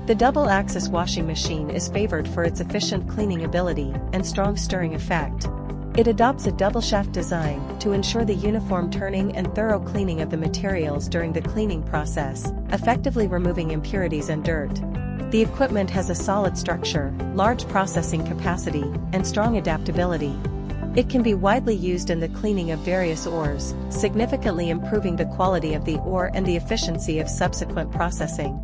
The double-axis washing machine is favored for its efficient cleaning ability and strong stirring effect. It adopts a double-shaft design to ensure the uniform turning and thorough cleaning of the materials during the cleaning process, effectively removing impurities and dirt. The equipment has a solid structure, large processing capacity, and strong adaptability. It can be widely used in the cleaning of various ores, significantly improving the quality of the ore and the efficiency of subsequent processing.